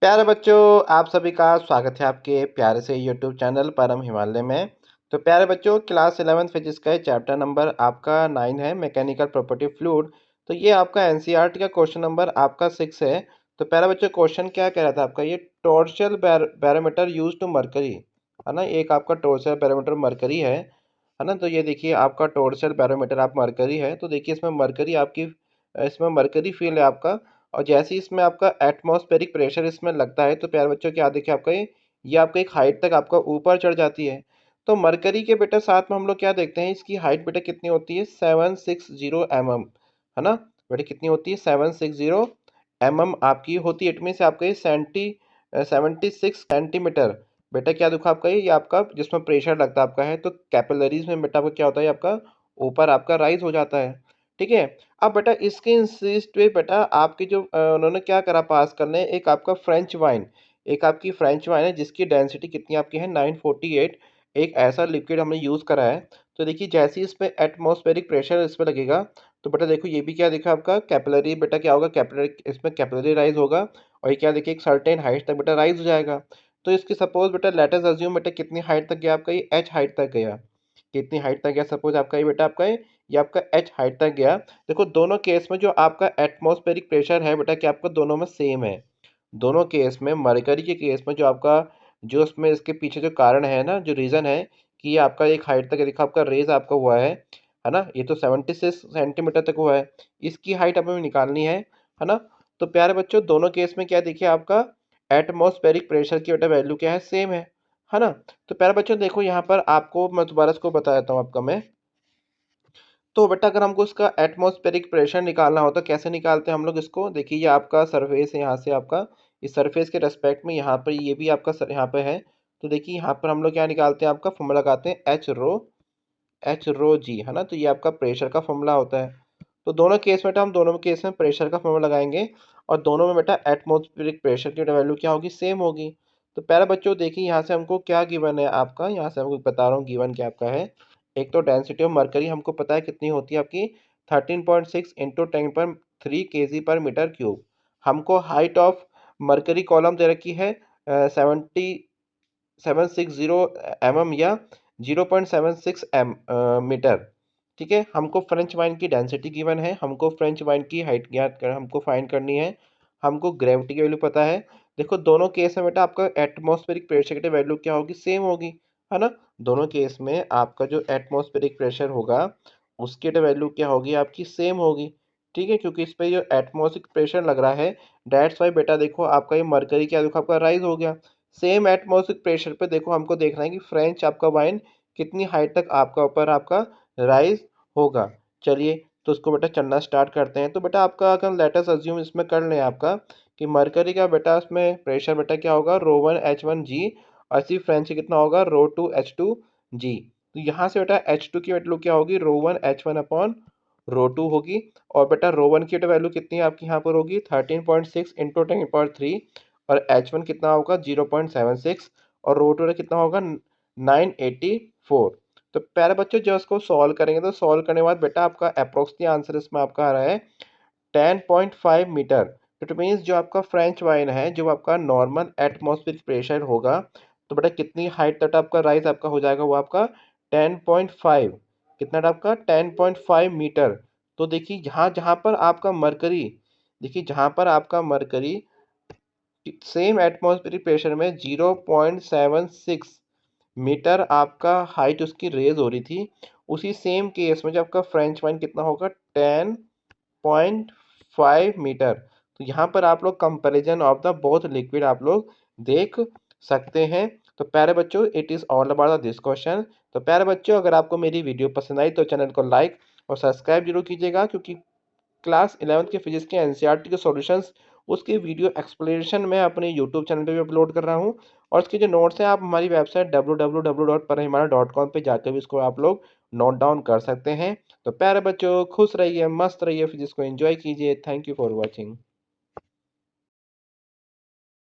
प्यारे बच्चों, आप सभी का स्वागत है आपके प्यारे से यूट्यूब चैनल परम हिमालय में। तो प्यारे बच्चों, क्लास 11 फिजिक्स का चैप्टर नंबर आपका 9 है, मैकेनिकल प्रॉपर्टी फ्लूइड। तो ये आपका एनसीईआरटी का क्वेश्चन नंबर आपका 6 है। तो प्यारे बच्चों, क्वेश्चन क्या कह रहा था आपका, ये torsional barometer use to mercury है ना। एक आपका टॉर्शनल बैरोमीटर मरकरी है ना। तो ये देखिए आपका टॉर्शनल बैरोमीटर आप मरकरी है। तो देखिए इसमें मरकरी फील्ड है आपका। और जैसे ही इसमें आपका एटमॉस्फेरिक प्रेशर इसमें लगता है तो प्यारे बच्चों क्या देखिए आपका ये आपका एक हाइट तक आपका ऊपर चढ़ जाती है। तो मरकरी के बेटा साथ में हम लोग क्या देखते हैं, इसकी हाइट बेटा कितनी होती है, 760 mm है ना। बेटा कितनी होती है, 760 mm आपकी होती है। इट मीन आपका ये 76 सेंटीमीटर। बेटा क्या देखो आपका ये आपका जिसमें प्रेशर लगता है आपका है, तो कैपिलरीज में बेटा आपका क्या होता है, आपका ऊपर आपका राइज हो जाता है। ठीक है। अब बेटा इसके इंसिस्ट पे बेटा आपके जो उन्होंने क्या करा पास करने, एक आपका फ्रेंच वाइन, एक आपकी फ्रेंच वाइन है जिसकी डेंसिटी कितनी आपकी है 948। एक ऐसा लिक्विड हमने यूज़ करा है। तो देखिए जैसे ही इसमें एटमॉस्फेरिक प्रेशर इस पर लगेगा तो बेटा देखो ये भी क्या देखा आपका कैपिलरी, बेटा क्या होगा कैपिलरी, इसमें कैपिलरी राइज होगा। और ये क्या देखिए एक सर्टेन हाइट तक बेटा राइज हो जाएगा। तो इसकी सपोज बेटा लेट अस अज्यूम बेटा कितनी हाइट तक गया आपका, ये एच हाइट तक गया। कितनी हाइट तक गया, सपोज आपका ये बेटा आपका ये आपका एच हाइट तक गया। देखो दोनों केस में जो आपका एटमॉस्फेरिक प्रेशर है बेटा क्या आपका दोनों में सेम है। दोनों केस में मरकरी के केस में जो आपका जो उसमें इसके पीछे जो कारण है ना, जो रीज़न है कि ये आपका एक हाइट तक देखो आपका रेज आपका हुआ है ना। ये तो 76 सेंटीमीटर तक हुआ है। इसकी हाइट हमें निकालनी है ना। तो प्यारे बच्चों दोनों केस में क्या देखिए आपका एटमॉस्फेरिक प्रेशर की बेटा वैल्यू क्या है, सेम है ना। तो प्यारे बच्चों देखो यहाँ पर आपको मैं दोबारा इसको बता देता हूँ आपका मैं। तो बेटा अगर हमको इसका एटमॉस्फेरिक प्रेशर निकालना हो तो कैसे निकालते हैं हम लोग इसको, देखिए ये आपका सरफेस है, यहाँ से आपका इस सरफेस के रेस्पेक्ट में यहाँ पर ये भी आपका यहाँ पे है। तो देखिए यहाँ पर हम लोग क्या निकालते हैं, आपका फॉर्मूला लगाते हैं एच रो जी है ना। तो ये आपका प्रेशर का फॉर्मूला होता है। तो दोनों केस में बेटा हम दोनों केस में प्रेशर का फॉर्मूला लगाएंगे और दोनों में बेटा एटमॉस्फेरिक प्रेशर की वैल्यू क्या होगी, सेम होगी। तो पहले बच्चों देखिए यहाँ से हमको क्या गिवन है आपका, यहाँ से हमको बता रहा हूँ गिवन क्या आपका है। एक तो डेंसिटी ऑफ मरकरी हमको पता है कितनी होती है आपकी 13.6 इंटू 10 पर 3 kg पर मीटर क्यूब। हमको हाइट ऑफ मरकरी कॉलम दे रखी है 760 mm या 0.76 मीटर। ठीक है। हमको फ्रेंच वाइन की डेंसिटी गिवन है, हमको फ्रेंच वाइन की हाइट ज्ञात कर हमको फाइंड करनी है। हमको ग्रेविटी की वैल्यू पता है। देखो दोनों केस में बेटा आपका एटमॉस्फेरिक प्रेशर की वैल्यू क्या होगी, सेम होगी है ना। दोनों केस में आपका जो एटमॉस्फेरिक प्रेशर होगा उसकी वैल्यू क्या होगी, आपकी सेम होगी। ठीक है, क्योंकि इस पे जो एटमॉस्फेरिक प्रेशर लग रहा है, दैट्स वाई बेटा देखो आपका ये मरकरी क्या देखो आपका राइज हो गया। सेम एटमॉस्फेरिक प्रेशर पे देखो हमको देखना है कि फ्रेंच आपका वाइन कितनी हाइट तक आपका ऊपर आपका राइज होगा। चलिए तो उसको बेटा चलना स्टार्ट करते हैं। तो बेटा आपका अगर लेटस अज्यूम इसमें कर लें आपका कि मरकरी का बेटा उसमें प्रेशर बेटा क्या होगा, ρ1 H1 G। और इसी फ्रेंच कितना होगा, ρ2 H2 G। तो यहाँ से बेटा H2 की वैल्यू क्या होगी, ρ1 H1 अपॉन ρ2 होगी। और बेटा ρ1 की वैल्यू कितनी आपकी यहाँ पर होगी 13.6 इंटू 10 पर 3। और H1 कितना होगा 0.76। और ρ2 कितना होगा 984। तो प्यारे बच्चों जब इसको सॉल्व करेंगे तो सॉल्व करने के बाद बेटा आपका अप्रोक्सीमेट आंसर इसमें आपका आ रहा है 10.5 मीटर। इट मीन्स जो आपका फ्रेंच वाइन है, जो आपका नॉर्मल एटमॉस्फेरिक प्रेशर होगा, तो बेटा कितनी हाइट तक आपका राइज आपका हो जाएगा, वो आपका 10.5। कितना आपका 10.5 मीटर। तो देखिए जहाँ जहाँ पर आपका मरकरी, देखिए जहाँ पर आपका मरकरी सेम एटमॉस्फेरिक प्रेशर में 0.76 मीटर आपका हाइट उसकी रेज हो रही थी, उसी सेम केस में जो आपका फ्रेंच वाइन कितना होगा 10.5 मीटर। तो यहाँ पर आप लोग comparison of the both liquid आप लोग देख सकते हैं। तो प्यारे बच्चों it is all about this question. तो प्यारे बच्चों अगर आपको मेरी वीडियो पसंद आई तो चैनल को लाइक और सब्सक्राइब जरूर कीजिएगा, क्योंकि क्लास 11th के फिजिक्स के एनसीईआरटी के सॉल्यूशंस उसके वीडियो एक्सप्लेनेशन मैं अपने यूट्यूब चैनल पे भी अपलोड कर रहा हूँ। और इसके जो नोट्स हैं आप हमारी वेबसाइट www.parhimaala.com पे जाकर भी इसको आप लोग नोट डाउन कर सकते हैं। तो प्यारे बच्चों खुश रहिए, मस्त रहिए, फिजिक्स को एंजॉय कीजिए। Thank you for watching.